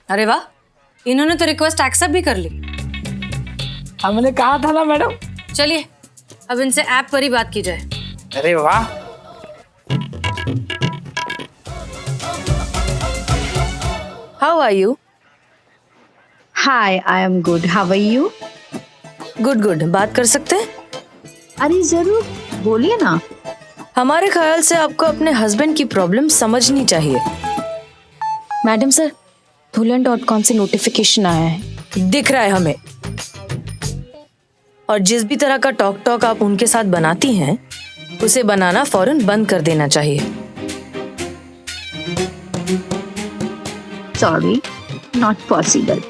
अरे वाह, इन्होंने तो रिक्वेस्ट एक्सेप्ट भी कर ली। हमने कहा था ना मैडम। चलिए अब इनसे ऐप पर ही बात की जाए। अरे वाह। How are you? Hi, I am good, how are you? Good good. बात कर सकते हैं? अरे जरूर, बोलिए ना। हमारे ख्याल से आपको अपने हस्बैंड की प्रॉब्लम समझनी चाहिए। मैडम सर, धुलन.com से नोटिफिकेशन आया है। दिख रहा है हमें। और जिस भी तरह का टॉक टॉक आप उनके साथ बनाती हैं, उसे बनाना फौरन बंद कर देना चाहिए। Sorry, not possible.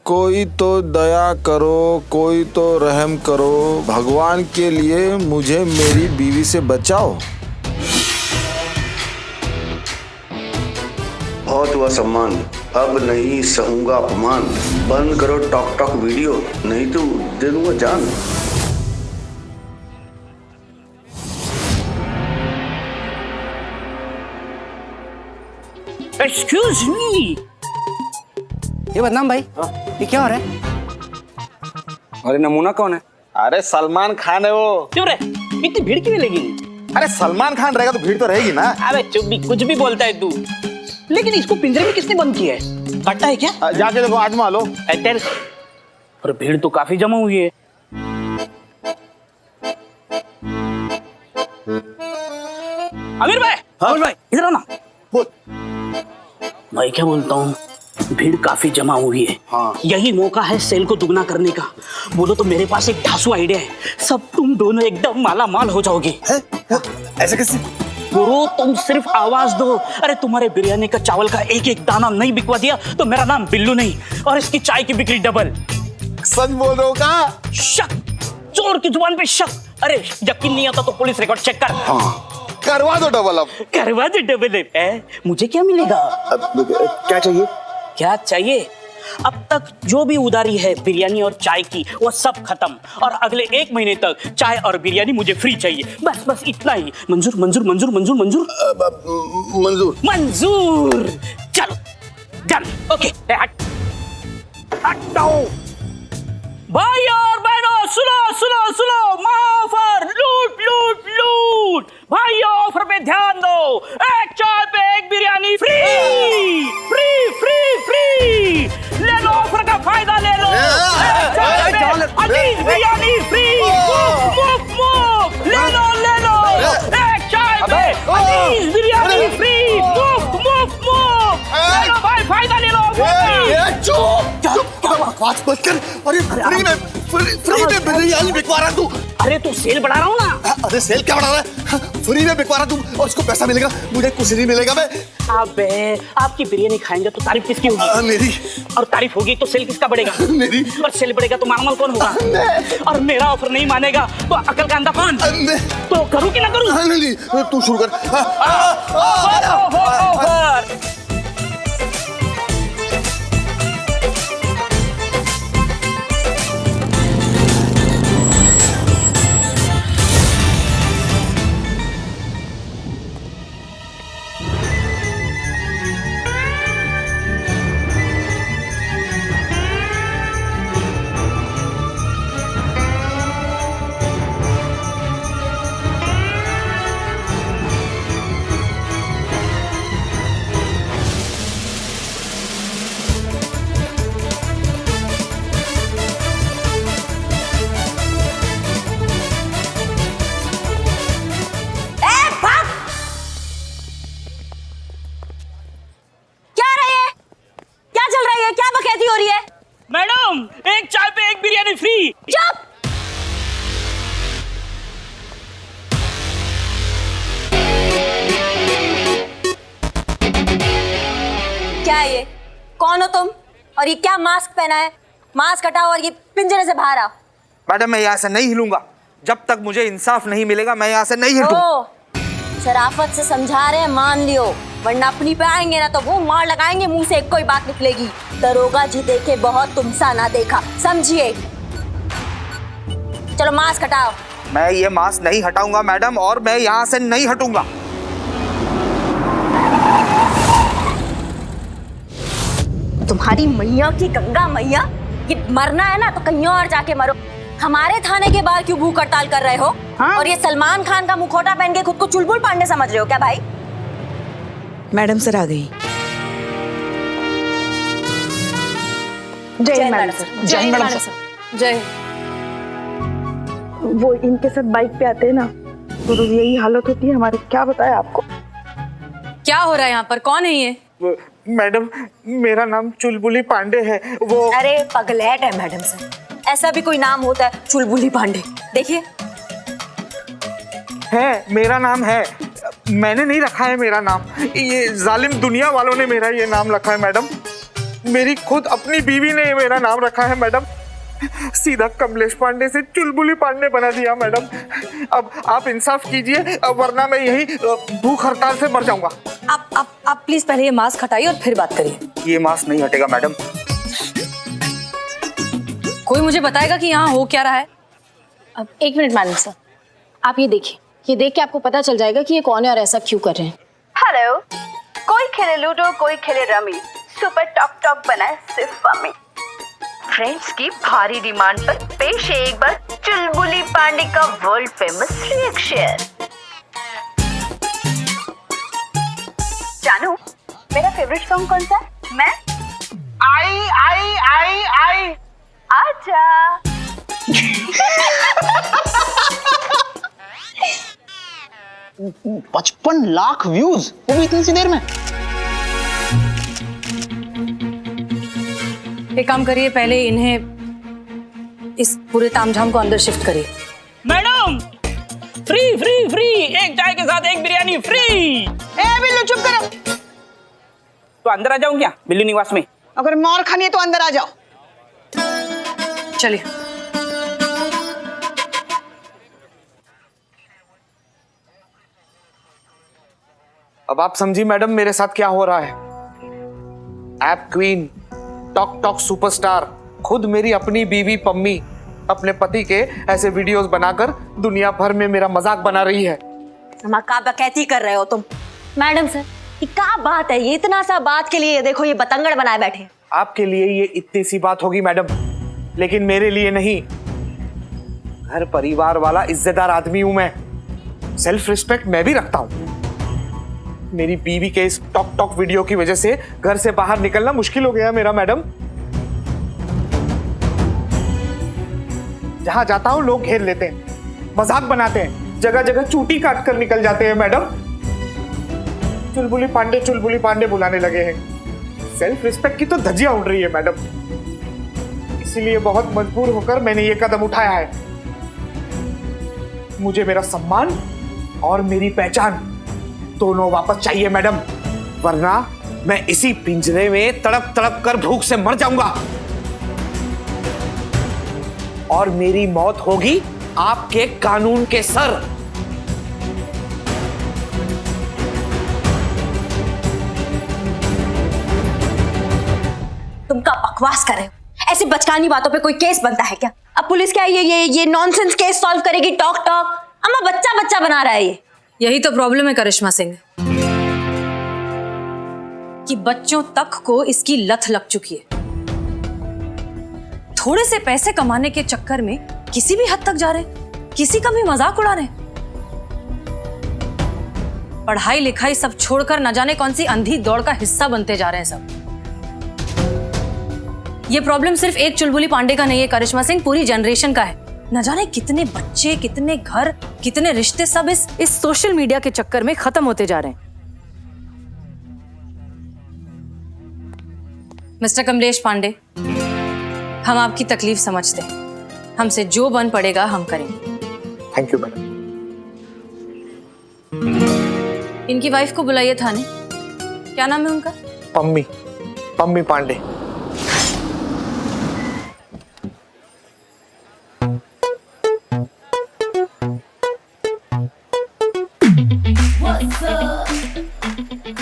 कोई तो दया करो, कोई तो रहम करो, भगवान के लिए मुझे मेरी बीवी से बचाओ। बहुत हुआ सम्मान, अब नहीं सहूंगा अपमान। बंद करो टॉक टॉक वीडियो, नहीं तो दे दूंगा जान। Excuse me. ये बदनाम भाई, ये क्या हो रहा है? अरे नमूना कौन है? अरे सलमान खान है वो। क्यों रे, इतनी भीड़ क्यों लगी? अरे सलमान खान रहेगा तो भीड़ तो रहेगी ना। अबे चुप भी, कुछ भी बोलता है तू। लेकिन इसको पिंजरे में किसने बंद किया है? काटा है क्या? जाके देखो, आजमा लो। और भीड़ तो काफी जमा हुई है। आमिर भाई, आमिर भाई इधर आओ ना। बोल। मैं क्या बोलता हूँ, भीड़ काफी जमा हुई है। हाँ। यही मौका है सेल को दुगना करने का। बोलो तो मेरे पास एक ढासू आइडिया है, सब तुम दोनों एकदम माला माल हो जाओगे। ऐसे कैसे? गुरु तुम सिर्फ आवाज दो। अरे तुम्हारे बिरयानी का चावल का एक एक दाना नहीं बिकवा दिया तो मेरा नाम बिल्लू नहीं, और इसकी चाय की बिक्री डबल। सच बोल रहे हो का? शक, चोर की जुबान पे शक। अरे यकीन नहीं आता तो पुलिस रिकॉर्ड चेक कर। हाँ, करवा दो डबल। अब करवा दो डबल। मुझे क्या मिलेगा? क्या चाहिए? क्या चाहिए? अब तक जो भी उधारी है बिरयानी और चाय की, वो सब खत्म, और अगले 1 महीने तक चाय और बिरयानी मुझे फ्री चाहिए। बस बस इतना ही। मंजूर मंजूर मंजूर मंजूर मंजूर मंजूर मंजूर। चलो डन। ओके, हट हटाओ। भाई और बहनों सुनो सुनो सुनो, ऑफर लूट लूट लूट। भाई ऑफर पे ध्यान दो, एक चाय पे एक biryani free free free free. ले लो ऑफर का फायदा, ले लो। एक चाय पे अजीज बिरयानी फ्री, मुफ्त मुफ्त मुफ्त। ले लो एक चाय पे अजीज बिरयानी फ्री, मुफ्त मुफ्त मुफ्त। ले लो भाई, फायदा ले लो। बात मत कर। अरे फ्री में बिरयानी बिकवा रहा तू। अरे तू सेल बढ़ा रहा हूँ ना। अरे सेल क्या बढ़ा रहा है? फ्री में बिकवा रहा तू, और उसको पैसा मिलेगा, मुझे कुछ नहीं मिलेगा। मैं अबे आपकी बिरयानी खाएंगे तो तारीफ किसकी होगी? मेरी। और तारीफ होगी तो सेल किसका बढ़ेगा? मेरी। और सेल बढ़ेगा तो मालामाल कौन होगा? और मेरा ऑफर नहीं मानेगा तो अकल का अंधा कौन? तो करूँ कि ना करूँ? नहीं, तू शुरू कर। ऑफर। मैडम एक चाय पे एक बिरयानी फ्री। चुप। क्या है ये? कौन हो तुम? और ये क्या मास्क पहना है? मास्क हटाओ और ये पिंजरे से बाहर आओ। मैडम मैं यहाँ से नहीं हिलूंगा, जब तक मुझे इंसाफ नहीं मिलेगा मैं यहाँ से नहीं हिलूंगा। ओ, शराफत से समझा रहे हैं, मान लियो, वरना अपनी पे आएंगे ना तो वो मार लगाएंगे, मुंह से कोई बात निकलेगी। दरोगा जी देखे बहुत, तुमसा ना देखा, समझिए। चलो मास्क हटाओ। मैं ये मास्क नहीं हटाऊंगा मैडम, और मैं यहाँ से नहीं हटूंगा। तुम्हारी मैया की गंगा मैया, कि मरना है ना तो कहीं और जाके मरो। हमारे थाने के बाहर क्यों भूख हड़ताल कर रहे हो? हाँ? और ये सलमान खान का मुखौटा पहन के खुद को चुलबुल पांडे समझ रहे हो क्या भाई? मैडम सर आ गई। जय मैडम सर। जय मैडम सर। जय। वो इनके साथ बाइक पे आते हैं ना, तो रोज यही हालत होती है हमारी। क्या बताया आपको? क्या हो रहा है यहाँ पर? कौन है ये? मैडम मेरा नाम चुलबुली पांडे है। वो अरे पगलेट है मैडम सर, ऐसा भी कोई नाम होता है चुलबुली पांडे? देखिए है, मेरा नाम है, मैंने नहीं रखा है मेरा नाम, ये जालिम दुनिया वालों ने मेरा ये नाम रखा है मैडम। मेरी खुद अपनी बीवी ने मेरा नाम रखा है मैडम। सीधा कमलेश पांडे से चुलबुली पांडे बना दिया मैडम। अब आप इंसाफ कीजिए, वरना मैं यही भूख हड़ताल से मर जाऊंगा। आप प्लीज पहले ये मास्क हटाइए और फिर बात करिए। ये मास्क नहीं हटेगा मैडम। कोई मुझे बताएगा कि यहाँ हो क्या रहा है? अब 1 मिनट मैडम सर, आप ये देखिए, ये देख के आपको पता चल जाएगा कि ये कौन है और ऐसा क्यों कर रहे हैं। हेलो, कोई खेले लूडो, कोई खेले रमी, सुपर टॉक टॉक बनाए सिर्फ मम्मी। फ्रेंड्स की भारी डिमांड पर पेश है एक बार चुलबुली पांडे का वर्ल्ड फेमस रिएक्शन। जानू, मेरा फेवरेट सॉन्ग कौन सा है? मैं आई आई आई आई आजा। 55 लाख व्यूज, वो भी इतनी सी देर में। एक काम करिए, पहले इन्हें इस पूरे तामझाम को अंदर शिफ्ट करिए। मैडम फ्री फ्री फ्री, एक चाय के साथ एक बिरयानी फ्री। ए बिल्लू चुप करो। तो अंदर आ जाऊं क्या बिल्लू निवास में? अगर मोर खानी है तो अंदर आ जाओ। चलिए। अब आप समझी मैडम मेरे साथ क्या हो रहा है। App queen, talk talk superstar, खुद मेरी अपनी बीवी पम्मी अपने पति के ऐसे वीडियोस बनाकर दुनिया भर में मेरा मजाक बना रही है। का बकैती कर रहे हो तुम। मैडम सर, ये क्या बात है? ये इतना सा बात के लिए देखो ये बतंगड़ बनाए बैठे। आपके लिए ये इतनी सी बात होगी मैडम, लेकिन मेरे लिए नहीं। घर परिवार वाला इज्जतदार आदमी हूं मैं, सेल्फ रिस्पेक्ट मैं भी रखता हूं। मेरी बीवी के इस टॉक टॉक वीडियो की वजह से घर से बाहर निकलना मुश्किल हो गया मेरा मैडम। जहां जाता हूं लोग घेर लेते हैं, मजाक बनाते हैं, जगह जगह चूटी काट कर निकल जाते हैं मैडम। चुलबुली पांडे बुलाने लगे हैं। सेल्फ रिस्पेक्ट की तो धज्जियां उड़ रही है मैडम। इसीलिए बहुत मजबूर होकर मैंने ये कदम उठाया है। मुझे मेरा सम्मान और मेरी पहचान दोनों वापस चाहिए मैडम, वरना मैं इसी पिंजरे में तड़प तड़प कर भूख से मर जाऊंगा और मेरी मौत होगी आपके कानून के सर। तुम क्या बकवास कर रहे हो? ऐसी बचकानी बातों पे कोई केस बनता है क्या? अब पुलिस क्या ये नॉनसेंस केस सॉल्व करेगी? टॉक टॉक अम्मा बच्चा बच्चा बना रहा है ये। यही तो प्रॉब्लम है करिश्मा सिंह, कि बच्चों तक को इसकी लत लग चुकी है। थोड़े से पैसे कमाने के चक्कर में किसी भी हद तक जा रहे, किसी का भी मजाक उड़ा रहे। पढ़ाई लिखाई सब छोड़कर न जाने कौन सी अंधी दौड़ का हिस्सा बनते जा रहे हैं सब। ये प्रॉब्लम सिर्फ एक चुलबुली पांडे का नहीं है करिश्मा सिंह, पूरी जनरेशन का है। न जाने कितने बच्चे, कितने घर, कितने रिश्ते सब इस सोशल मीडिया के चक्कर में खत्म होते जा रहे हैं। मिस्टर कमलेश पांडे, हम आपकी तकलीफ समझते हैं। हमसे जो बन पड़ेगा हम करेंगे। Thank you madam. इनकी वाइफ को बुलाइए थाने। क्या नाम है उनका? पम्मी पांडे।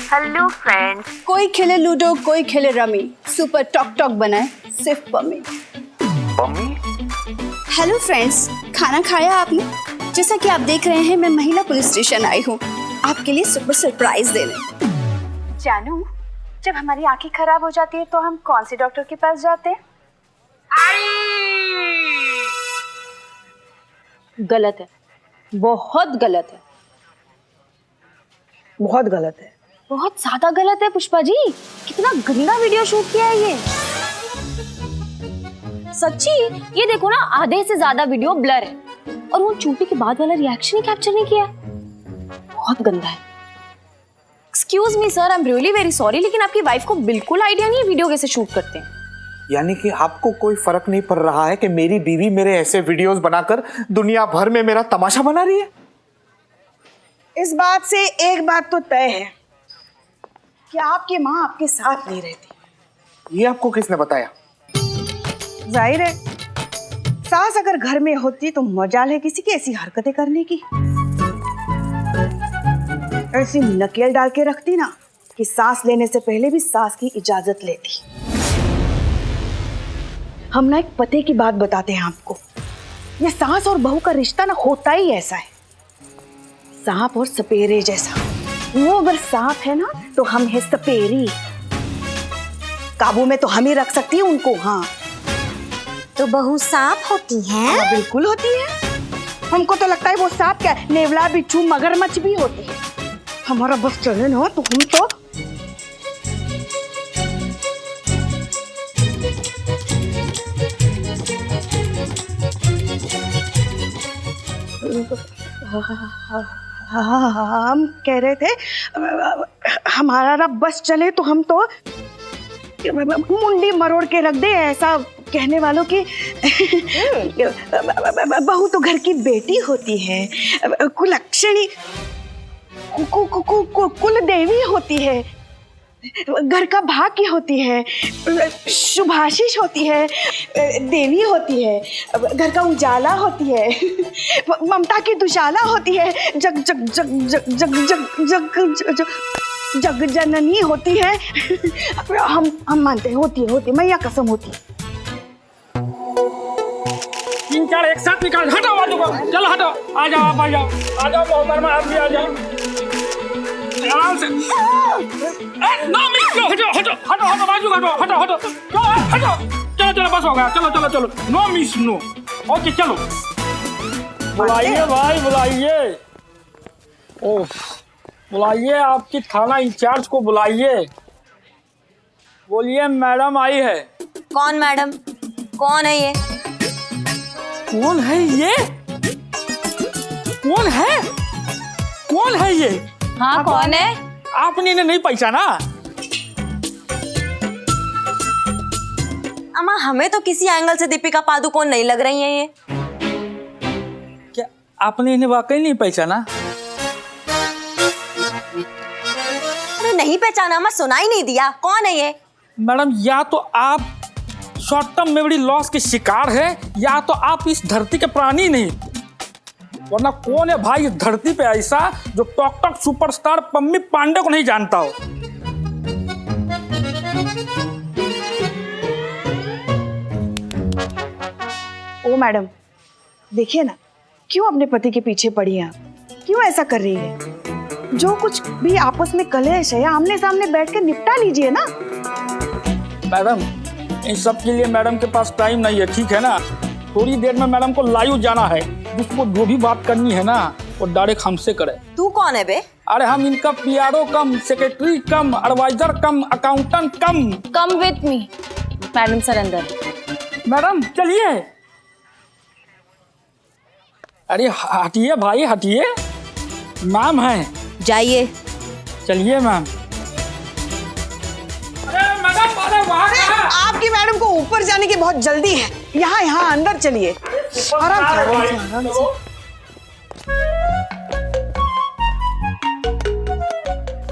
हेलो फ्रेंड्स, कोई खेले लूडो, कोई खेले रमी, सुपर टॉक टॉक बनाए सिर्फ पम्मी। पम्मी? हेलो फ्रेंड्स, खाना खाया आपने? जैसा कि आप देख रहे हैं, मैं महिला पुलिस स्टेशन आई हूँ आपके लिए सुपर सरप्राइज देने। जानू, जब हमारी आंखें खराब हो जाती है तो हम कौन से डॉक्टर के पास जाते हैं? गलत है, बहुत गलत है, बहुत गलत है। बहुत ज्यादा गलत है पुष्पा जी। कितना गंदा वीडियो शूट किया है ये। सच्ची, ये देखो ना, आधे से ज्यादा वीडियो ब्लर है और वो चूटी के बाद वाला रिएक्शन ही कैप्चर नहीं किया। बहुत गंदा है। Excuse me sir, I am really very sorry, लेकिन आपकी वाइफ को बिल्कुल आइडिया नहीं है वीडियो कैसे शूट करते हैं। यानी कि आपको कोई फर्क नहीं पड़ रहा है कि मेरी बीवी मेरे ऐसे वीडियोस बनाकर दुनिया भर में मेरा तमाशा बना रही है? इस बात से एक बात तो तय है कि आपकी माँ आपके साथ नहीं रहती। ये आपको किसने बताया? जाहिर है, सास अगर घर में होती तो मजाल है किसी की ऐसी हरकतें करने की। ऐसी नकेल डाल के रखती ना कि सांस लेने से पहले भी सास की इजाजत लेती। हम ना एक पते की बात बताते हैं आपको। ये सास और बहू का रिश्ता ना होता ही ऐसा है, सांप और सपेरे जैसा। वो अगर सांप है ना तो हम है सपेरी। काबू में तो हम ही रख सकती है उनको। हाँ, तो बहू सांप होती है? हाँ, बिल्कुल होती है। हमको तो लगता है वो सांप क्या, नेवला, बिच्छू, मगरमच्छ भी होती है। हमारा बस चले ना तो हम तो हम कह रहे थे हमारा बस चले तो हम तो मुंडी मरोड़ के रख दे, ऐसा कहने वालों की। बहू तो घर की बेटी होती है, कुलक्षणी, कुल देवी होती है, घर का भाग्य होती है, शुभाशीष होती है, देवी होती है, घर का उजाला होती है, ममता की दुशाला होती है, जग जग जग जग जग जग जग जग जग जननी होती है। हम मानते हैं होती है, मैया कसम होती है। 3-4 एक साथ निकाल, हटो बाजू को, चलो हटो, आ जाओ आप, आ जाओ मोहतरमा, आप भी आ जाओ आराम से। नो मिस, नो, हटो बाजू, हटो, चलो बस हो गया, चलो, नो मिस, नो। ओके चलो, बुलाइए भाई, बुलाइए। ओह, बुलाइए आपकी थाना इंचार्ज को बुलाइए। बोलिए मैडम आई है। कौन मैडम? कौन है ये? कौन है ये? कौन है ये? हाँ, कौन है? आपने इन्हें नहीं पहचाना? अम्मा, हमें तो किसी एंगल से दीपिका पादुकोण नहीं लग रही है ये। क्या आपने इन्हें वाकई नहीं पहचाना? अरे नहीं पहचाना, मैं सुनाई नहीं दिया। कौन है ये? मैडम, या तो आप शॉर्ट टर्म मेमोरी लॉस के शिकार है, या तो आप इस धरती के प्राणी नहीं। वरना कौन है भाई इस धरती पे ऐसा जो talk talk superstar Pammi Pandey को नहीं जानता हो? ओ मैडम, देखिए ना, क्यों अपने पति के पीछे पड़ी हैं? क्यों ऐसा कर रही है? जो कुछ भी आपस में कलेश है आमने सामने बैठ कर निपटा लीजिए ना। मैडम, इन सब के लिए मैडम के पास टाइम नहीं है, ठीक है ना? थोड़ी देर में मैडम को लाइव जाना है। उसको जो भी बात करनी है ना, वो डायरेक्ट हमसे करे। तू कौन है बे? अरे हम इनका PRO cum, secretary cum, adviser cum, accountant cum. Come with me. Madam sir अंदर। मैडम चलिए। अरे हटिए भाई, हटिए। मैम है, जाइए। चलिए मैम। अरे मैडम, अरे वहाँ आपकी मैडम को ऊपर जाने की बहुत जल्दी है। यहाँ अंदर चलिए, आराम से।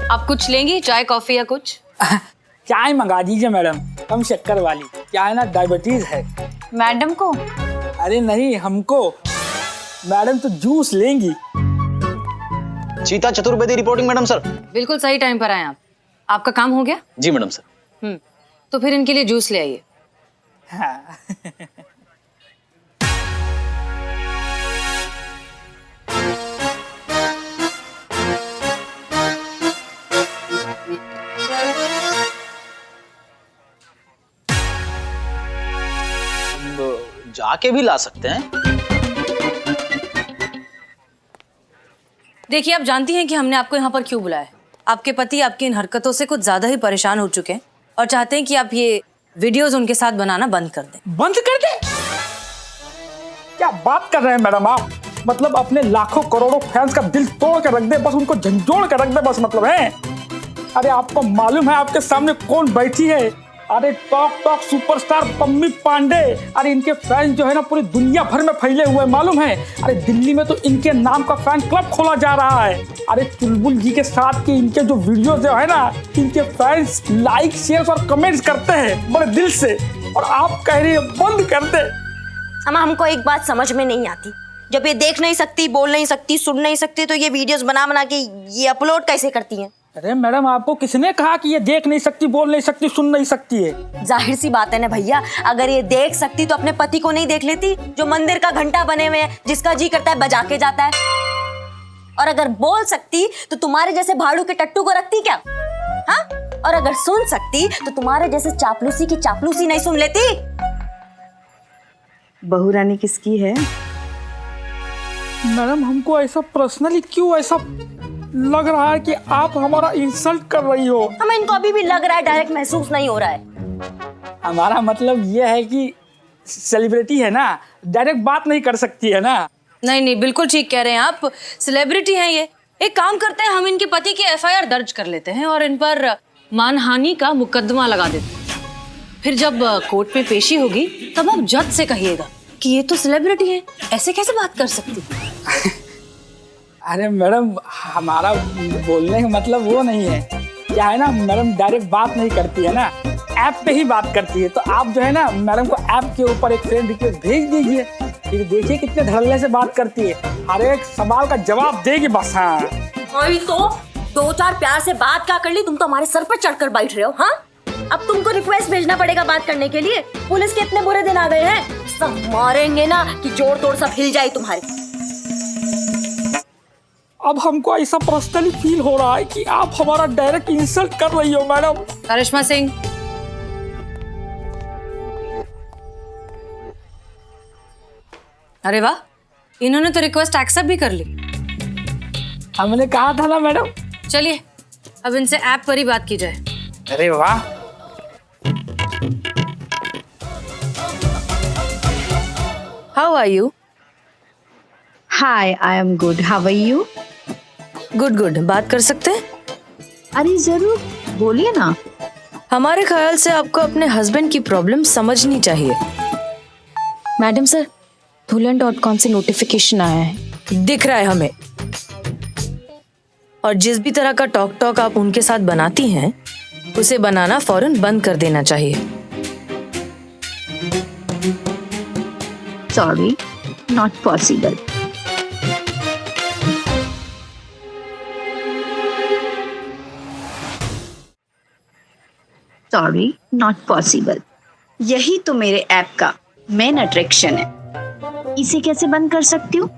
आप कुछ लेंगी, चाय कॉफी या कुछ? चाय मंगा दीजिए मैडम, कम शक्कर वाली। क्या है ना, डायबिटीज है। मैडम को? अरे नहीं, हमको। मैडम तो जूस लेंगी। चीता चतुर्वेदी रिपोर्टिंग मैडम सर। बिल्कुल सही टाइम पर आए आप। आपका काम हो गया? जी मैडम सर। तो फिर इनके लिए जूस ले आइए। हाँ। के भी ला सकते हैं। देखिए, आप जानती हैं कि हमने आपको यहाँ पर क्यों बुलाया है। आपके पति आपकी इन हरकतों से कुछ ज्यादा ही परेशान हो चुके हैं और चाहते हैं कि आप ये वीडियोस उनके साथ बनाना बंद कर दें। बंद कर दे? क्या बात कर रहे हैं मैडम आप? मतलब अपने लाखों करोड़ों फैंस का दिल तोड़ के रख दे, बस उनको झंझोड़ के रख दे बस, मतलब है? अरे आपको मालूम है आपके सामने कौन बैठी है? अरे टॉक सुपरस्टार पम्मी पांडे। अरे इनके फैन जो है ना पूरी दुनिया भर में फैले हुए हैं, मालूम है? अरे दिल्ली में तो इनके नाम का फैन क्लब खोला जा रहा है। अरे चुलबुल जी के साथ के इनके जो वीडियो जो है ना, इनके फैंस लाइक शेयर और कमेंट्स करते हैं बड़े दिल से, और आप कह रही है बंद कर दे। हमको एक बात समझ में नहीं आती, जब ये देख नहीं सकती, बोल नहीं सकती, सुन नहीं सकती, तो ये वीडियोस बना बना के ये अपलोड कैसे करती हैं? अरे मैडम, आपको किसने कहा कि ये देख नहीं सकती, बोल नहीं सकती, सुन नहीं सकती है? जाहिर सी बात है ना भैया, अगर ये देख सकती तो अपने पति को नहीं देख लेती, जो मंदिर का घंटा बने हुए हैं, जिसका जी करता है बजा के जाता है? और अगर बोल सकती तो तुम्हारे जैसे भाड़ू के टट्टू को रखती क्या? हाँ? और अगर सुन सकती तो तुम्हारे जैसे चापलूसी की चापलूसी नहीं सुन लेती? बहू रानी किसकी है? मैडम, हमको ऐसा पर्सनली क्यों ऐसा लग रहा है कि आप हमारा इंसल्ट कर रही हो? हमें इनको अभी भी लग रहा है, डायरेक्ट महसूस नहीं हो रहा है। हमारा मतलब ये है कि सेलिब्रिटी है ना, डायरेक्ट बात नहीं कर सकती है ना। नहीं, बिल्कुल ठीक कह रहे हैं आप, सेलिब्रिटी हैं ये। एक काम करते हैं, हम इनके पति की एफआईआर दर्ज कर लेते हैं और इन पर मानहानि का मुकदमा लगा देते हैं। फिर जब कोर्ट में पेशी होगी तब आप जज से कहिएगा कि ये तो सेलिब्रिटी है, ऐसे कैसे बात कर सकती? अरे मैडम, हमारा बोलने का मतलब वो नहीं है। क्या है ना मैडम, डायरेक्ट बात नहीं करती है ना, ऐप पे ही बात करती है। तो आप जो है ना मैडम को ऐप के ऊपर एक फ्रेंड रिक्वेस्ट भेज दीजिए, फिर देखिए कितने धड़ल्ले से बात करती है, हर एक सवाल का जवाब देगी बस। हाँ, वही तो, दो चार प्यार से बात क्या कर ली, तुम तो हमारे सर पर चढ़कर बैठ रहे हो। हाँ, अब तुमको रिक्वेस्ट भेजना पड़ेगा बात करने के लिए। पुलिस के इतने बुरे दिन आ गए हैं, सब मारेंगे ना कि जोड़ तोड़ सब हिल जाए तुम्हारे। अब हमको ऐसा पर्सनली फील हो रहा है कि आप हमारा डायरेक्ट इंसल्ट कर रही हो मैडम। करिश्मा सिंह, अरे वाह, इन्होंने तो रिक्वेस्ट एक्सेप्ट भी कर ली। हमने कहा था ना मैडम। चलिए अब इनसे ऐप पर ही बात की जाए। अरे वाह, how are you? Hi, I am good, how are you? Good, बात कर सकते हैं? अरे जरूर, बोलिए ना। हमारे ख्याल से आपको अपने हस्बैंड की प्रॉब्लम समझनी चाहिए। मैडम सर, धुलन.com से नोटिफिकेशन आया है। दिख रहा है हमें, और जिस भी तरह का टॉक आप उनके साथ बनाती हैं, उसे बनाना फौरन बंद कर देना चाहिए। Sorry, not possible. Sorry, not possible. यही तो मेरे ऐप का मेन अट्रैक्शन है। इसे कैसे बंद कर सकती हूँ?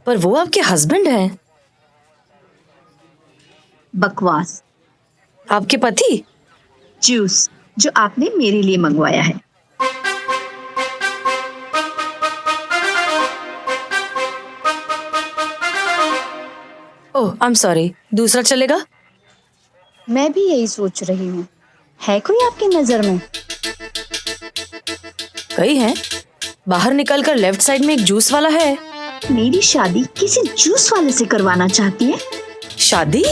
पर वो आपके हस्बैंड हैं। बकवास। आपके पति? जूस जो आपने मेरे लिए मंगवाया है। ओह, आई एम सॉरी, दूसरा चलेगा? मैं भी यही सोच रही हूँ। है कोई आपकी नजर में? कई हैं। बाहर निकलकर लेफ्ट साइड में एक जूस वाला है। मेरी शादी किसी जूस वाले से करवाना चाहती है? शादी?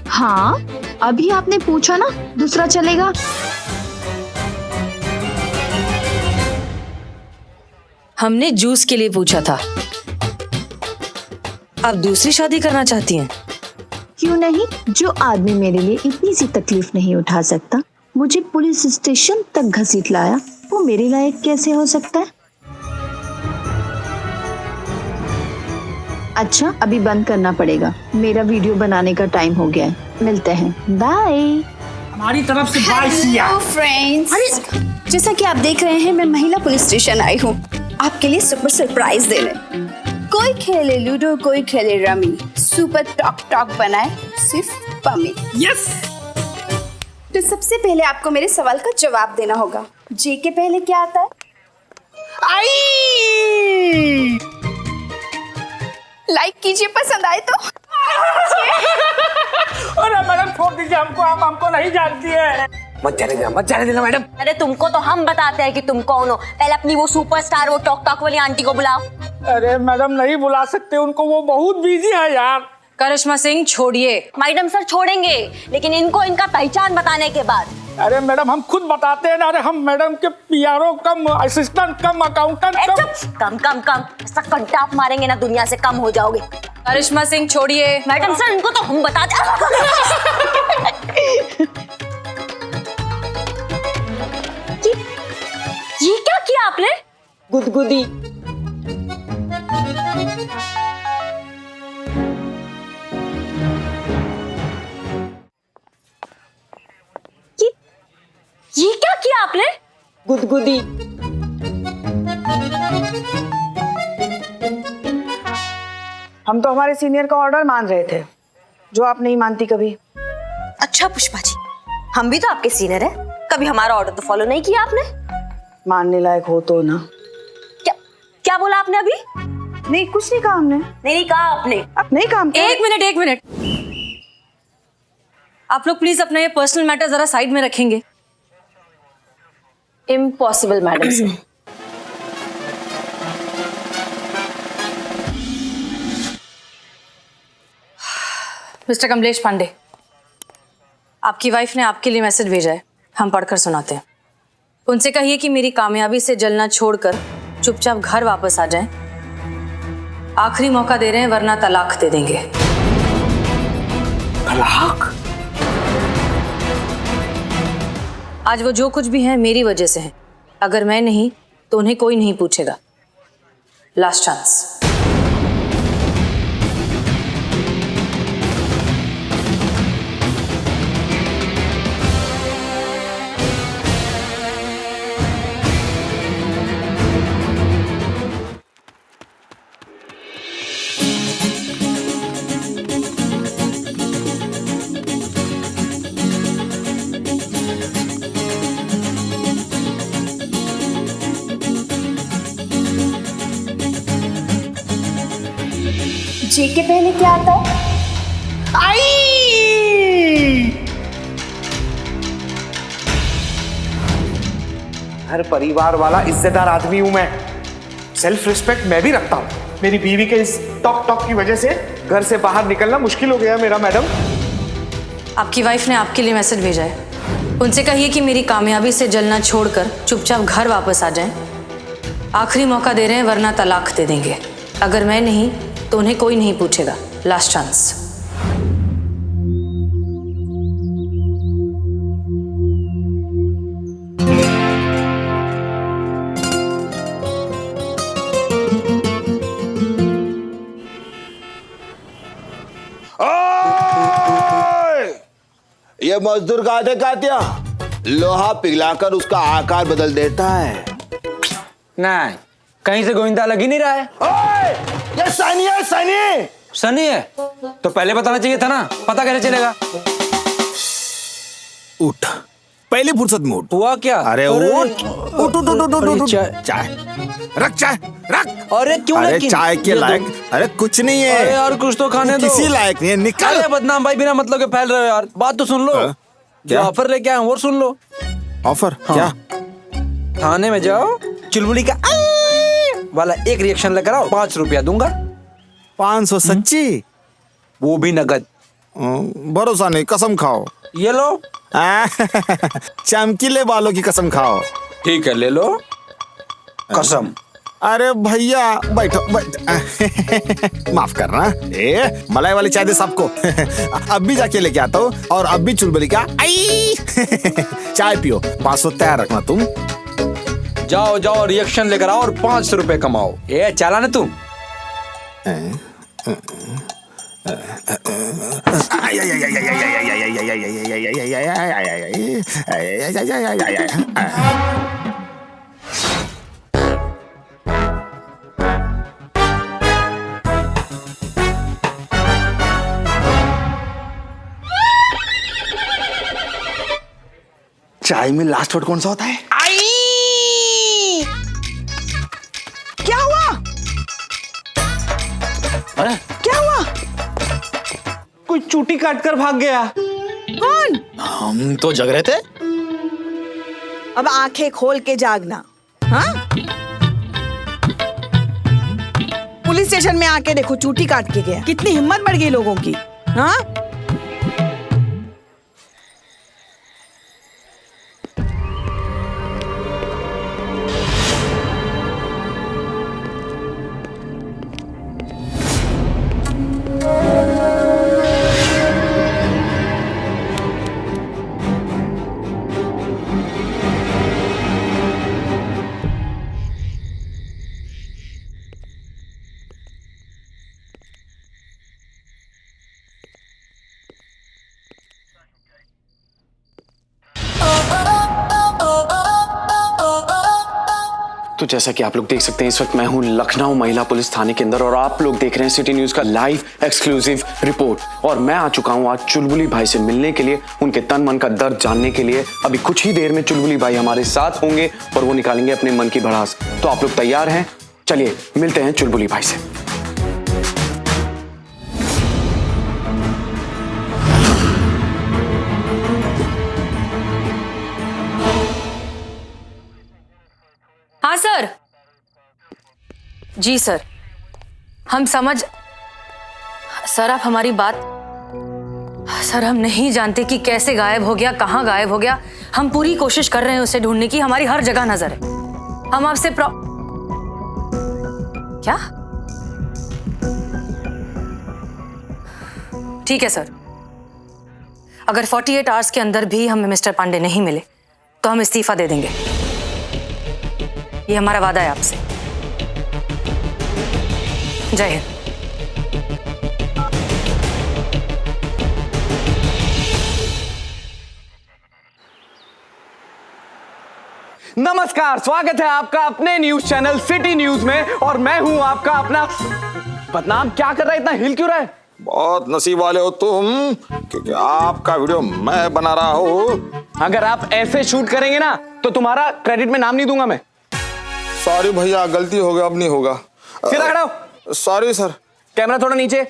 हाँ, अभी आपने पूछा ना, दूसरा चलेगा। हमने जूस के लिए पूछा था। आप दूसरी शादी करना चाहती हैं? क्यों नहीं? जो आदमी मेरे लिए इतनी सी तकलीफ नहीं उठा सकता, मुझे पुलिस स्टेशन तक घसीट लाया, वो मेरे लायक कैसे हो सकता है? अच्छा, अभी बंद करना पड़ेगा, मेरा वीडियो बनाने का टाइम हो गया है। मिलते हैं, बाय। हमारी तरफ से बाय सिया। फ्रेंड्स, जैसा कि आप देख रहे हैं, मैं महिला पुलिस स्टेशन आई हूँ आपके लिए सुपर सरप्राइज देने। कोई खेले लूडो, कोई खेले रमी, सुपर टॉक टॉक बनाए सिर्फ पमी। यस, तो सबसे पहले आपको मेरे सवाल का जवाब देना होगा। जे के पहले क्या आता है? आई लाइक कीजिए, पसंद आए तो। अरे मैडम छोड़ दीजिए हमको, आप हमको नहीं जानती है। मत जाने देना मैडम। अरे तुमको तो हम बताते हैं कि तुम कौन हो। पहले अपनी वो सुपरस्टार वो टॉक टॉक वाली आंटी को बुलाओ। अरे मैडम नहीं बुला सकते उनको, वो बहुत बिजी है यार। करिश्मा सिंह छोड़िए। मैडम सर छोड़ेंगे, लेकिन इनको इनका पहचान बताने के बाद। अरे मैडम हम खुद बताते हैं ना। अरे हम मैडम के पीआरओ कम, असिस्टेंट कम, अकाउंटेंट कम। कम ऐसा कंटा आप मारेंगे ना दुनिया से कम हो जाओगे। करिश्मा सिंह छोड़िए। मैडम सर इनको तो हम बताते। ये क्या किया आपने? गुदगुदी। ये क्या किया आपने? गुदगुदी। हम तो हमारे सीनियर का ऑर्डर मान रहे थे, जो आप नहीं मानती कभी। अच्छा पुष्पा जी, हम भी तो आपके सीनियर हैं, कभी हमारा ऑर्डर तो फॉलो नहीं किया आपने। मानने लायक हो तो ना। क्या बोला आपने अभी? नहीं कुछ नहीं कहा हमने। नहीं कहा आपने। अब नहीं काम किया। एक मिनट आप लोग प्लीज अपना ये पर्सनल मैटर जरा साइड में रखेंगे। Impossible madam sir. Mister Kamlesh Pandey, आपकी वाइफ ने आपके लिए मैसेज भेजा है, हम पढ़कर सुनाते हैं। उनसे कहिए कि मेरी कामयाबी से जलना छोड़कर चुपचाप घर वापस आ जाएं। आखिरी मौका दे रहे हैं वरना तलाक दे देंगे। तलाक? आज वो जो कुछ भी है मेरी वजह से है। अगर मैं नहीं तो उन्हें कोई नहीं पूछेगा। Last chance. जे के पहले क्या आता है? हर परिवार वाला इज्जतदार आदमी हूं मैं। सेल्फ रिस्पेक्ट मैं भी रखता हूं। मेरी बीवी के इस टॉक टॉक की वजह से घर से बाहर निकलना मुश्किल हो गया मेरा मैडम। आपकी वाइफ ने आपके लिए मैसेज भेजा है। उनसे कहिए कि मेरी कामयाबी से जलना छोड़कर चुपचाप घर वापस आ जाएं। आखिरी मौका दे रहे हैं वरना तलाक दे देंगे। अगर मैं नहीं तो उन्हें कोई नहीं पूछेगा। Last chance. ये मजदूर काटे कातिया लोहा पिघलाकर उसका आकार बदल देता है। नहीं, कहीं से गोविंदा लग ही नहीं रहा है। ओए, ये सनी है, सनी। सनी है तो पहले बताना चाहिए था ना, पता कैसे चलेगा? उठ, पहली फुर्सत में उठ। हुआ क्या? अरे उठ उठ उठ उठ उठ उठ। चाय रख, चाय रख। अरे क्यों? अरे चाय के लायक? अरे कुछ नहीं है। अरे यार कुछ तो खाने दो। किसी लायक नहीं है, निकाल। अरे बदनाम भाई, बिना मतलब के फैल रहे हो यार। बात तो सुन लो। जो ऑफर लेके आए वो सुन लो। ऑफर? क्या? थाने में जाओ, चुलबुली का वाला एक रिएक्शन लेकर आओ, 5 रुपया दूंगा। 500 सच्ची? वो भी नगद। भरोसा नहीं, कसम खाओ। ये लो। चमकीले बालों की कसम खाओ। ठीक है ले लो कसम। अरे भैया बैठो बैठ। माफ करना। ए मलाई वाली चाय दे सबको। अब भी जाके लेके आता हूँ और अब भी चुलबुली का आई। चाय पियो, 500 तैयार रखना तुम। जाओ जाओ रिएक्शन लेकर आओ और 500 रुपए कमाओ। ये चला ना तुम। चाय में लास्ट वर्ड कौन सा होता है? आई! क्या हुआ? अरे क्या हुआ? कोई चूटी काट कर भाग गया। कौन? हम तो जग रहे थे। अब आंखें खोल के जागना। हाँ? पुलिस स्टेशन में आके देखो, चूटी काट के गया। कितनी हिम्मत बढ़ गई लोगों की। हाँ? तो जैसा कि आप लोग देख सकते हैं, इस वक्त मैं हूं लखनऊ महिला पुलिस थाने के अंदर और आप लोग देख रहे हैं सिटी न्यूज का लाइव एक्सक्लूसिव रिपोर्ट। और मैं आ चुका हूं आज चुलबुली भाई से मिलने के लिए, उनके तन मन का दर्द जानने के लिए। अभी कुछ ही देर में चुलबुली भाई हमारे साथ होंगे और वो निकालेंगे अपने मन की भड़ास। तो आप लोग तैयार हैं? चलिए मिलते हैं चुलबुली भाई से। हाँ सर। जी सर, हम समझ। सर आप हमारी बात। सर हम नहीं जानते कि कैसे गायब हो गया, कहाँ गायब हो गया। हम पूरी कोशिश कर रहे हैं उसे ढूंढने की, हमारी हर जगह नजर है। हम आपसे क्या? ठीक है सर, अगर 48 आवर्स के अंदर भी हमें मिस्टर पांडे नहीं मिले तो हम इस्तीफा दे देंगे। ये हमारा वादा है आपसे। जय हिंद। नमस्कार, स्वागत है आपका अपने न्यूज चैनल सिटी न्यूज में और मैं हूं आपका अपना बदनाम। क्या कर रहा है, इतना हिल क्यों रहा है? बहुत नसीब वाले हो तुम, क्योंकि आपका वीडियो मैं बना रहा हूँ। अगर आप ऐसे शूट करेंगे ना तो तुम्हारा क्रेडिट में नाम नहीं दूंगा मैं। सॉरी भैया, गलती हो गया, अब नहीं होगा। सीधा खड़ा हो। Sorry sir. कैमरा थोड़ा नीचे।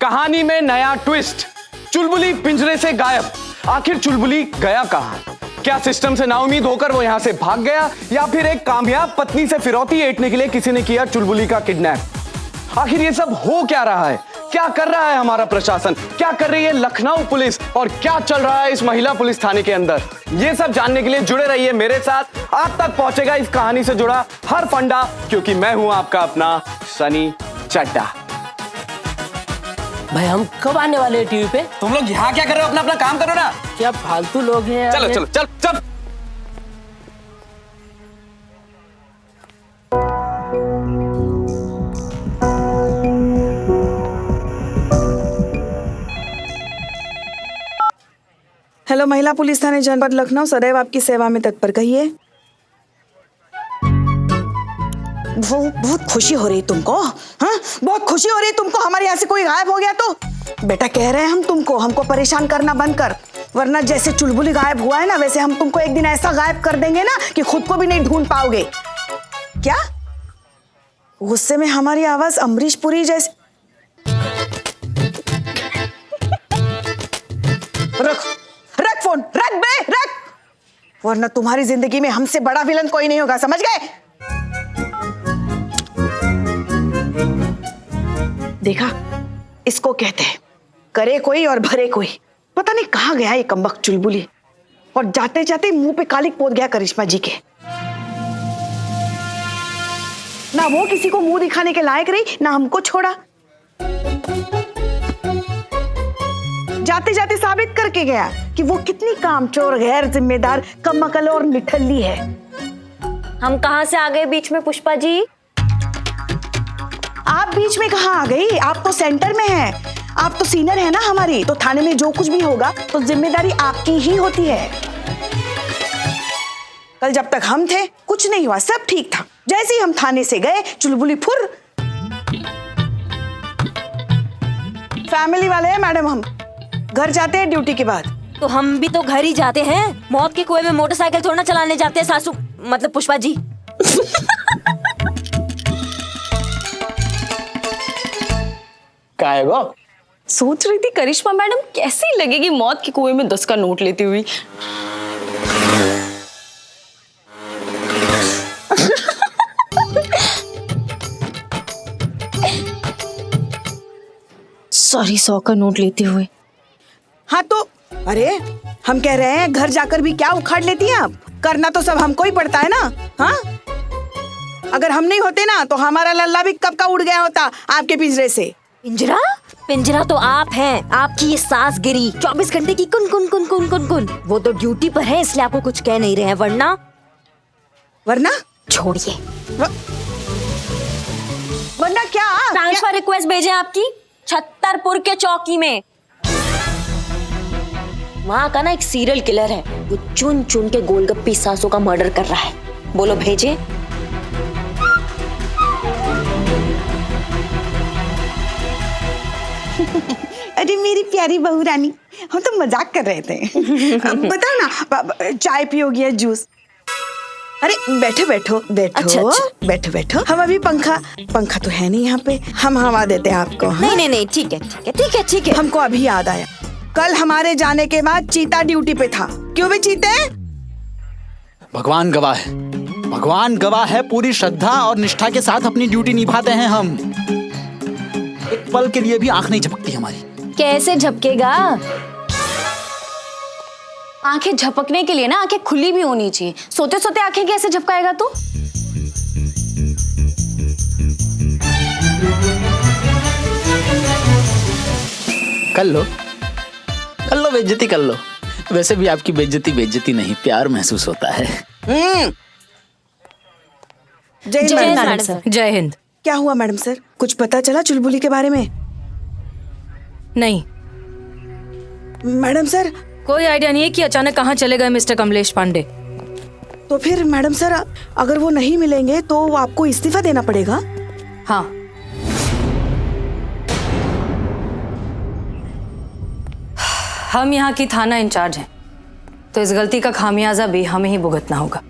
कहानी में नया ट्विस्ट, चुलबुली पिंजरे से गायब। आखिर चुलबुली गया कहां? क्या सिस्टम से नाउमीद होकर वो यहां से भाग गया, या फिर एक कामयाब पत्नी से फिरौती ऐंठने के लिए किसी ने किया चुलबुली का किडनैप? आखिर ये सब हो क्या रहा है? क्या कर रहा है हमारा प्रशासन? क्या कर रही है लखनऊ पुलिस? और क्या चल रहा है इस महिला पुलिस थाने के अंदर? ये सब जानने के लिए जुड़े रहिए मेरे साथ। आप तक पहुंचेगा इस कहानी से जुड़ा हर फंडा, क्योंकि मैं हूं आपका अपना सनी चड्डा। भाई हम कब आने वाले हैं टीवी पे? तुम लोग यहाँ क्या कर रहे हो? अपना अपना काम करो ना। क्या फालतू लोग हैं। चलो चलो चल चल। हेलो, महिला पुलिस थाने जनपद लखनऊ सदैव आपकी सेवा में तत्पर। कहिए। वो बहुत खुशी हो रही तुमको? हाँ, बहुत खुशी हो रही तुमको हमारे यहाँ से कोई गायब हो गया तो? बेटा कह रहे हैं हम तुमको, हमको परेशान करना बंद कर, वरना जैसे चुलबुली गायब हुआ है ना, वैसे हम तुमको एक दिन ऐसा गायब कर देंगे ना कि खुद को भी नहीं ढूंढ पाओगे। क्या? गुस्से में हमारी आवाज अमरीश पुरी जैसी। रख फोन, रख बे, रख, वरना तुम्हारी जिंदगी में हमसे बड़ा विलन कोई नहीं होगा, समझ गए? देखा, इसको कहते हैं करे कोई और भरे कोई। पता नहीं कहां गया ये कमबख्त चुलबुली, और जाते जाते मुंह पे कालिक पोत गया करिश्मा जी के। ना वो किसी को मुंह दिखाने के लायक रही, ना हमको छोड़ा। जाते जाते साबित करके गया कि वो कितनी कामचोर, गैर जिम्मेदार, कमअकल और निठल्ली है। हम कहां से आ गए बीच में पुष्पा जी? आप बीच में कहां आ गई? आप तो सेंटर में हैं। आप तो सीनियर है ना हमारी, तो थाने में जो कुछ भी होगा तो जिम्मेदारी आपकी ही होती है। कल जब तक हम थे कुछ नहीं हुआ, सब ठीक था। जैसे ही हम थाने से गए, चुलबुली फुर। फैमिली वाले हैं मैडम, हम घर जाते हैं ड्यूटी के बाद। तो हम भी तो घर ही जाते हैं। मौत के कुएं में मोटरसाइकिल थोड़ा ना चलाने जाते हैं सासू, मतलब पुष्पा जी। काय गो? सोच रही थी करिश्मा मैडम कैसी लगेगी मौत के कुएं में 10 का नोट लेती हुई। सॉरी 100 का नोट लेते हुए। हाँ तो अरे हम कह रहे हैं घर जाकर भी क्या उखाड़ लेती हैं आप? करना तो सब हमको ही पड़ता है ना। हाँ, अगर हम नहीं होते ना तो हमारा लल्ला भी कब का उड़ गया होता आपके पिंजरे से। पिंजरा? पिंजरा तो आप हैं, आपकी ये सास गिरी 24 घंटे की कुन कुन कुन कुन कुन कुन। वो तो ड्यूटी पर है इसलिए आपको कुछ कह नहीं रहे हैं, वरना छोड़िए। वरना क्या? ट्रांसफर रिक्वेस्ट भेजे आपकी छतरपुर के चौकी में। वहाँ का ना एक सीरियल किलर है, वो चुन चुन के गोलगप्पी सासों का मर्डर कर रहा है। बोलो भेजे? अरे मेरी प्यारी बहू रानी, हम तो मजाक कर रहे थे। बताओ ना, चाय पियोगी या जूस? अरे बैठो बैठो बैठो। अच्छा। बैठो बैठो। हम अभी पंखा तो है नहीं यहाँ पे, हम हवा देते हैं आपको। हाँ? नहीं, ठीक है। हमको अभी याद आया, कल हमारे जाने के बाद चीता ड्यूटी पे था। क्यों भी चीते? भगवान गवाह है, पूरी श्रद्धा और निष्ठा के साथ अपनी ड्यूटी निभाते हैं हम। एक पल के लिए भी आंख नहीं झपकती हमारी। कैसे झपकेगा? आंखें झपकने के लिए ना आंखें खुली भी होनी चाहिए। सोते सोते आंखें कैसे झपकाएगा तू? कर लो बेइज्जती कर लो। वैसे भी आपकी बेइज्जती नहीं, प्यार महसूस होता है। जय हिंद मैडम सर। जय हिंद। क्या हुआ मैडम सर, कुछ पता चला चुलबुली के बारे में? नहीं, मैडम सर कोई आइडिया नहीं है कि अचानक कहाँ चले गए मिस्टर कमलेश पांडे। तो फिर मैडम सर अगर वो नहीं मिलेंगे तो आपको इस्तीफा देना पड़ेगा। हाँ, हम यहाँ की थाना इंचार्ज हैं, तो इस गलती का खामियाजा भी हमें ही भुगतना होगा।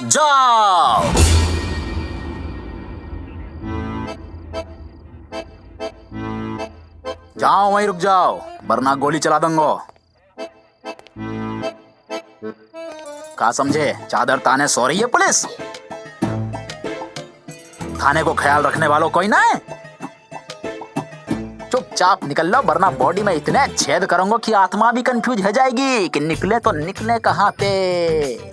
जाओ। जाओ, वहीं रुक जाओ, वरना गोली चला दूंगा। कहा समझे? चादर ताने सो रही है पुलिस। थाने को ख्याल रखने वालों कोई ना है। चुपचाप निकल लो, वरना बॉडी में इतने छेद करूंगा कि आत्मा भी कंफ्यूज हो जाएगी कि निकले तो निकले कहाँ पे।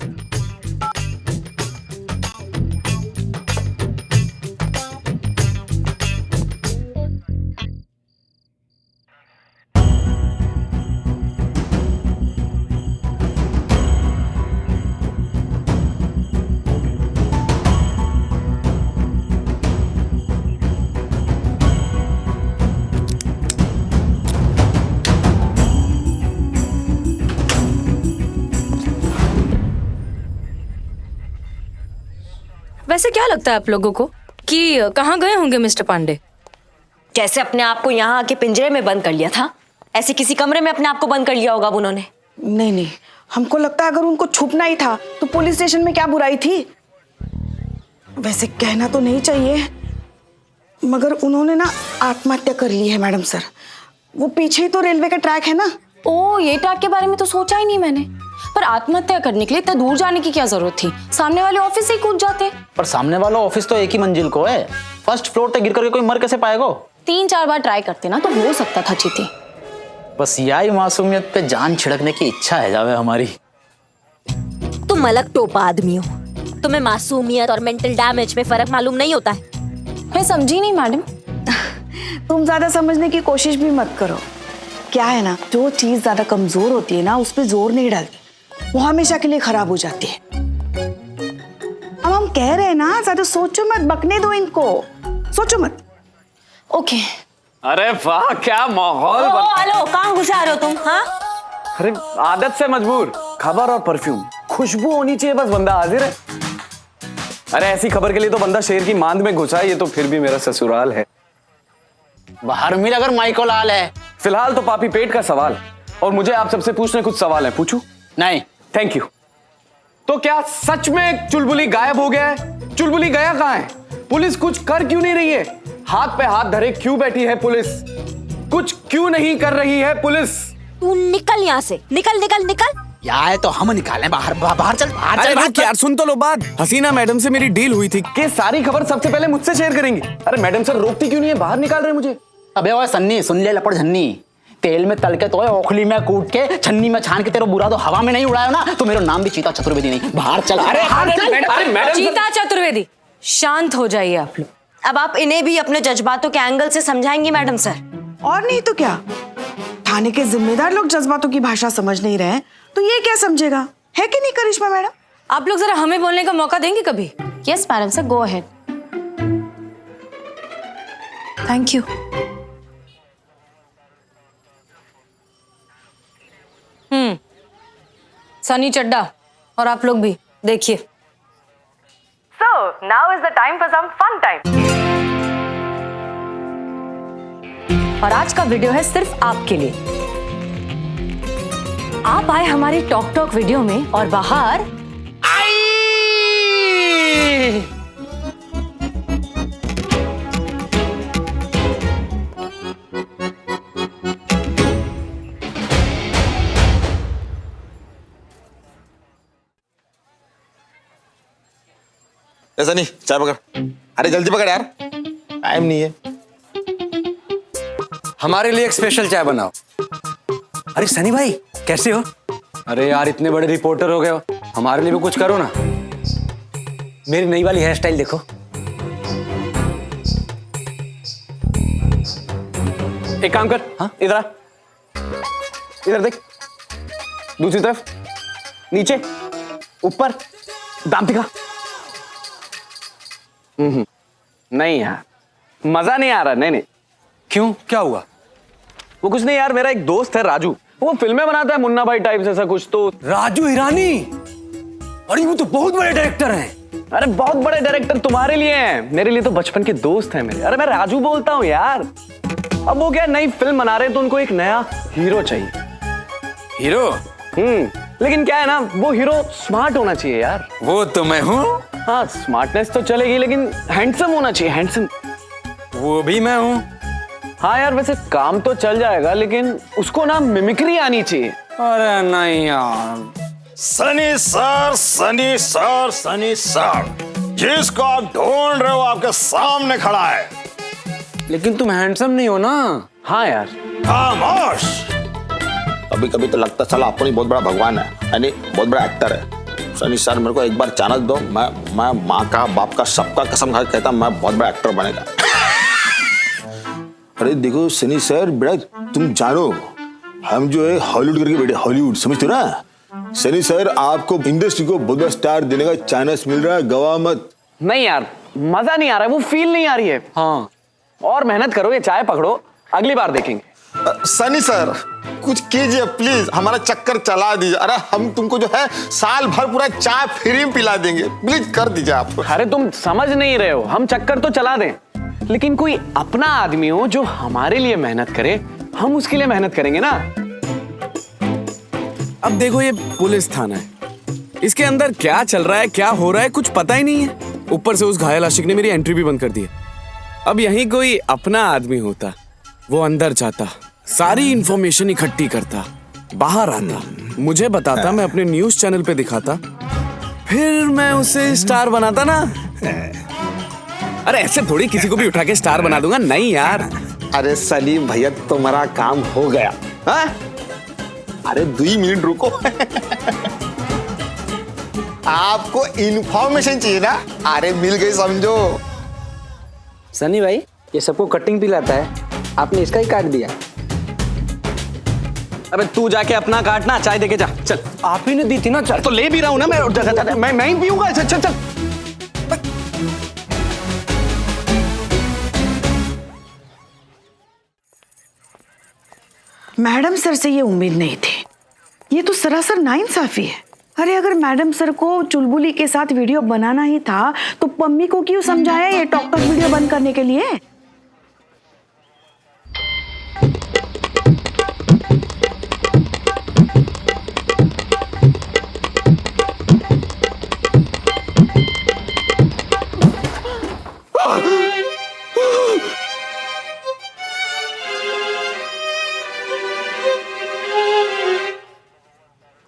वैसे क्या लगता है आप लोगों को कि कहाँ गए होंगे मिस्टर पांडे? जैसे अपने आप को यहाँ आके पिंजरे में बंद कर लिया था, ऐसे किसी कमरे में अपने आप को बंद कर लिया होगा उन्होंने। नहीं, हमको लगता है अगर उनको छुपना ही था तो पुलिस स्टेशन में क्या बुराई थी। वैसे कहना तो नहीं चाहिए, मगर उन्होंने ना आत्महत्या कर ली है मैडम सर। वो पीछे ही तो रेलवे का ट्रैक है ना। ओ, ये ट्रैक के बारे में तो सोचा ही नहीं मैंने। पर आत्महत्या करने के लिए इतना दूर जाने की क्या जरूरत थी? सामने वाले ऑफिस से ही कूद जाते। पर सामने वाला ऑफिस तो एक ही मंजिल को है, फर्स्ट फ्लोर तक गिर करके कोई मर कैसे पाएगा? 3-4 बार ट्राई करते ना तो हो सकता था चीते। बस यही मासूमियत पे जान छिड़कने की इच्छा है जावे हमारी। तुम अलग टोपा आदमी हो, तुम्हें मासूमियत और मेंटल डैमेज में फर्क मालूम नहीं होता है? मैं समझी नहीं मैडम। तुम ज्यादा समझने की कोशिश भी मत करो। क्या है ना, जो चीज ज्यादा कमजोर होती है ना, उस पर जोर नहीं डालते, वो हमेशा के लिए खराब हो जाती है। अब हम कह रहे हैं ना, ज्यादा सोचो मत, बकने दो इनको, सोचो मत। ओके। अरे वाह, क्या माहौल हेलो, कहाँ घुसा रहे हो तुम? हाँ, अरे आदत से मजबूर। खबर और परफ्यूम, खुशबू होनी चाहिए, बस बंदा हाजिर है। अरे ऐसी खबर के लिए तो बंदा शेर की मांद में घुसा है, ये तो फिर भी मेरा ससुराल है। बाहर मिल अगर माइको लाल है। फिलहाल तो पापी पेट का सवाल, और मुझे आप सबसे पूछने कुछ सवाल है, पूछूं? नहीं। Thank you. तो क्या सच में चुलबुली गायब हो गया है? चुलबुली गया कहां है? पुलिस कुछ कर क्यों नहीं रही है? हाथ पे हाथ धरे क्यों बैठी है पुलिस? कुछ क्यों नहीं कर रही है पुलिस? तू निकल यहाँ से, निकल निकल निकल। यार तो हम निकाले बाहर, बाहर चल, बाहर अरे चल। रुक यार, सुन तो लो बात। हसीना मैडम से मेरी डील हुई थी कि सारी खबर सबसे पहले मुझसे शेयर करेंगी। अरे मैडम सर रोकती क्यों नहीं है? बाहर निकाल रहे मुझे। अबे ओए सन्नी, सुन ले लपड़ झन्नी, तेल में तल के तो ओखली में कूट के छन्नी में छान के तेरा बुरा तो हवा में नहीं उड़ाया ना, तो मेरा नाम भी चीता चतुर्वेदी नहीं। बाहर चल। अरे मैडम चीता चतुर्वेदी, शांत हो जाइए आप लोग। अब आप इन्हें भी अपने जज्बातों के एंगल से समझाएंगी मैडम सर? और नहीं तो क्या, थाने के जिम्मेदार लोग जज्बातों की भाषा समझ नहीं रहे हैं, तो ये क्या समझेगा? है कि नहीं करिश्मा मैडम? आप लोग जरा हमें बोलने का मौका देंगे कभी? Yes madam sir, go ahead. Thank you. Sunny Chadha और आप लोग भी देखिए। So now is the time for some fun time. और आज का वीडियो है सिर्फ आपके लिए। आप आए हमारी टॉक टॉक वीडियो में और बाहर ऐसा नहीं, चाय पकड़। अरे जल्दी पकड़ यार, टाइम नहीं है। हमारे लिए एक स्पेशल चाय बनाओ। अरे सनी भाई कैसे हो? अरे यार इतने बड़े रिपोर्टर हो गए हो, हमारे लिए भी कुछ करो ना। मेरी नई वाली हेयर स्टाइल देखो। एक काम कर, हाँ इधर आ, इधर देख, दूसरी तरफ, नीचे, ऊपर, दाम दिखा। नहीं यार, मजा नहीं आ रहा। नहीं नहीं। क्यों, क्या हुआ? वो कुछ नहीं यार, मेरा एक दोस्त है राजू, वो फिल्में बनाता है मुन्ना भाई टाइप ऐसा कुछ। तो राजू हिरानी? अरे वो तो बहुत बड़े डायरेक्टर हैं। अरे बहुत बड़े डायरेक्टर तुम्हारे लिए हैं, मेरे लिए तो बचपन के दोस्त हैं मेरे। अरे मैं राजू बोलता हूँ यार। अब वो क्या नई फिल्म बना रहे हैं तो उनको एक नया हीरो चाहिए। हीरो? लेकिन क्या है ना, वो हीरो स्मार्ट होना चाहिए यार। वो तो मैं हूँ। हाँ स्मार्टनेस तो चलेगी, लेकिन हैंडसम होना चाहिए, हैंडसम। वो भी मैं हूँ। हाँ यार वैसे काम तो चल जाएगा, लेकिन उसको ना मिमिक्री आनी चाहिए। अरे नहीं यार। Sunny sir, Sunny sir, Sunny sir, जिसको आप ढूंढ रहे हो आपके सामने खड़ा है। लेकिन तुम हैंडसम नहीं हो ना। हाँ यार। खामोश। कभी कभी तो लगता चला आपको नहीं बहुत बड़ा भगवान है, यानी बहुत बड़ा एक्टर है। सनी सर मेरे को एक बार चांस दो, मैं माँ का बाप का सबका कसम खा के कहता मैं बहुत बड़ा एक्टर बनेगा। अरे देखो सनी सर, बेटा तुम जानो हम जो है हॉलीवुड करके बैठे, हॉलीवुड समझते हो ना। सनी सर आपको इंडस्ट्री को बहुत बड़ा स्टार देने का चांस मिल रहा है, गवा मत। नहीं यार मजा नहीं आ रहा है, वो फील नहीं आ रही है। हाँ और मेहनत करो, ये चाय पकड़ो, अगली बार देखेंगे। सनी सर कुछ कीजिए प्लीज, हमारा चक्कर चला दीजिए। अरे हम तुमको जो है साल भर पूरा चाय फ्री में पिला देंगे, प्लीज कर दीजिए आप। अरे तुम समझ नहीं रहे हो, हम चक्कर तो चला दें, लेकिन कोई अपना आदमी हो जो हमारे लिए मेहनत करे, हम उसके लिए मेहनत करेंगे ना। अब देखो ये पुलिस थाना है, इसके अंदर क्या चल रहा है, क्या हो रहा है, कुछ पता ही नहीं है। ऊपर से उस घायल आशिक ने मेरी एंट्री भी बंद कर दी है। अब यहीं कोई अपना आदमी होता, वो अंदर जाता, सारी इंफॉर्मेशन इकट्ठी करता, बाहर आता, मुझे बताता, मैं अपने न्यूज चैनल पे दिखाता, फिर मैं उसे स्टार बनाता ना। अरे ऐसे थोड़ी किसी को भी उठा के स्टार बना दूंगा, नहीं यार। अरे सलीम भैया तुम्हारा काम हो गया। अरे 2 मिनट रुको। आपको इन्फॉर्मेशन चाहिए ना? अरे मिल गई समझो। सनी भाई, ये सबको कटिंग पिलाता है, आपने इसका ही काट दिया। अबे तू जाके अपना काटना, चाय देके जा। चल। आप ही ने दी थी ना चाय। तो ले भी रहा हूं ना मैं ही पीऊंगा। चल चल चल। मैडम सर से ये उम्मीद नहीं थी। ये तो सरासर नाइंसाफी है। अरे अगर मैडम सर को चुलबुली के साथ वीडियो बनाना ही था तो पम्मी को क्यों समझाया ये टॉक टॉक वीडियो बंद करने के लिए?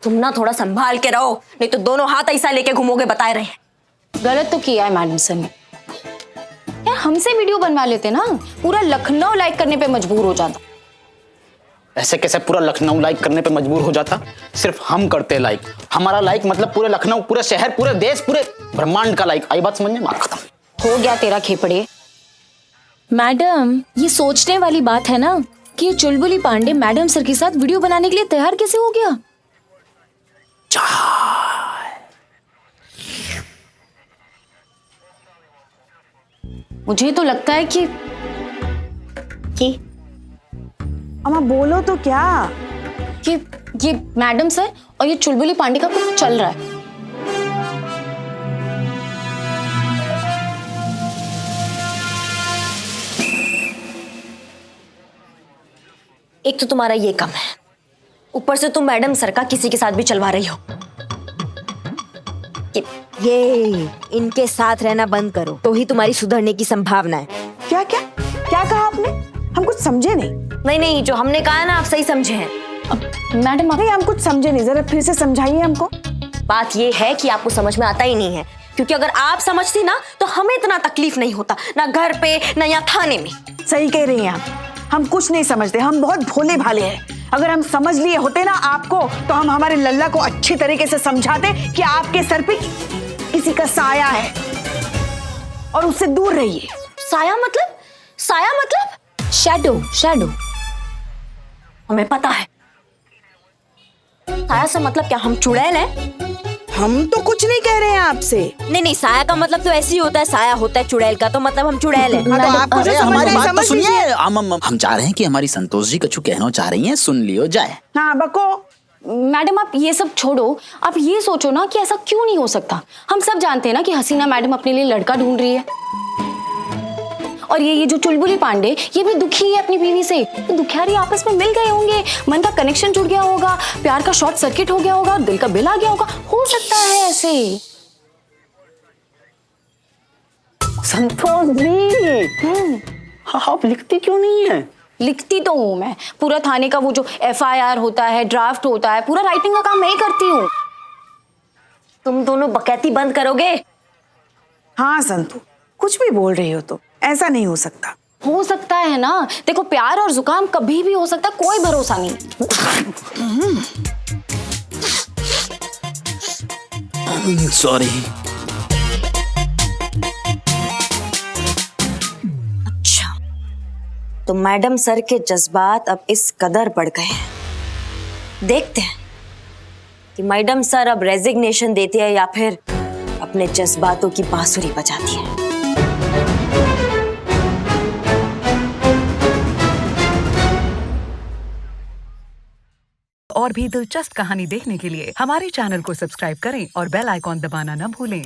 तुम ना थोड़ा संभाल के रहो, नहीं तो दोनों हाथ ऐसा लेके घूमोगे, बताए रहे। गलत तो किया है मैडम सर ने। यार हमसे वीडियो बनवा लेते ना, पूरा लखनऊ लाइक करने पे मजबूर हो जाता। ऐसे कैसे पूरा लखनऊ लाइक करने पे मजबूर हो जाता? सिर्फ हम करते लाइक। हमारा लाइक मतलब पूरे लखनऊ, पूरे शहर, पूरे देश, पूरे ब्रह्मांड का लाइक। आई बात समझ में? बात खत्म। हो गया तेरा खेपड़े। मैडम, ये सोचने वाली बात है ना कि ये चुलबुली पांडे मैडम सर के साथ वीडियो बनाने के लिए तैयार कैसे हो गया? मुझे तो लगता है कि अम्मा बोलो तो क्या? कि ये मैडम सर और ये चुलबुली पांडे का कुछ चल रहा है। एक तो तुम्हारा ये कम है, ऊपर से तुम मैडम सर का किसी के साथ भी चलवा रही हो। ये इनके साथ रहना बंद करो तो ही तुम्हारी सुधरने की संभावना है। क्या क्या क्या कहा आपने? हम कुछ समझे नहीं। नहीं, जो हमने कहा ना आप सही समझे हैं। मैडम नहीं, हम कुछ समझे नहीं, जरा फिर से समझाइए हमको। बात ये है कि आपको समझ में आता ही नहीं है, क्योंकि अगर आप समझती ना तो हमें इतना तकलीफ नहीं होता, ना घर पे ना यहाँ थाने में। सही कह रही हैं आप, हम कुछ नहीं समझते, हम बहुत भोले भाले हैं। अगर हम समझ लिए होते ना आपको तो हम हमारे लल्ला को अच्छी तरीके से समझाते कि आपके सर पे किसी का साया है और उससे दूर रहिए। साया मतलब? साया मतलब शैडो। हमें पता है। साया से मतलब क्या हम चुड़ैल हैं? हम तो कुछ नहीं कह रहे हैं आपसे। नहीं, साया का मतलब तो ऐसे ही होता है, साया होता है चुड़ैल का, तो मतलब हम चुड़ैल हैं। हमारी बात तो सुनिए। हम चाह रहे हैं कि हमारी संतोष जी कछु कहना चाह रही हैं, सुन लियो जाए। हाँ बको। मैडम आप ये सब छोड़ो, आप ये सोचो ना कि ऐसा क्यों नहीं हो सकता। हम सब जानते हैं ना कि हसीना मैडम अपने लिए लड़का ढूंढ रही है, और ये जो चुलबुली पांडे ये भी दुखी है अपनी बीवी से। तो दुखियारी आपस में मिल गए होंगे, मन का कनेक्शन जुड़ गया होगा, प्यार का शॉर्ट सर्किट हो गया होगा, दिल का बिल आ गया होगा। हो सकता है ऐसे। संतोष जी, आप लिखती क्यों नहीं है? लिखती तो हूँ मैं, पूरा थाने का वो जो FIR होता है, ड्राफ्ट होता है, पूरा राइटिंग का काम मैं ही करती हूँ। तुम दोनों बकैती बंद करोगे? हाँ संतू, कुछ भी बोल रही हो तो ऐसा नहीं हो सकता। हो सकता है ना, देखो प्यार और जुकाम कभी भी हो सकता है, कोई भरोसा नहीं। सॉरी। अच्छा, तो मैडम सर के जज्बात अब इस कदर बढ़ गए हैं। देखते हैं कि मैडम सर अब रेजिग्नेशन देती है या फिर अपने जज्बातों की बांसुरी बजाती है। और भी दिलचस्प कहानी देखने के लिए हमारे चैनल को सब्सक्राइब करें और बेल आइकॉन दबाना न भूलें।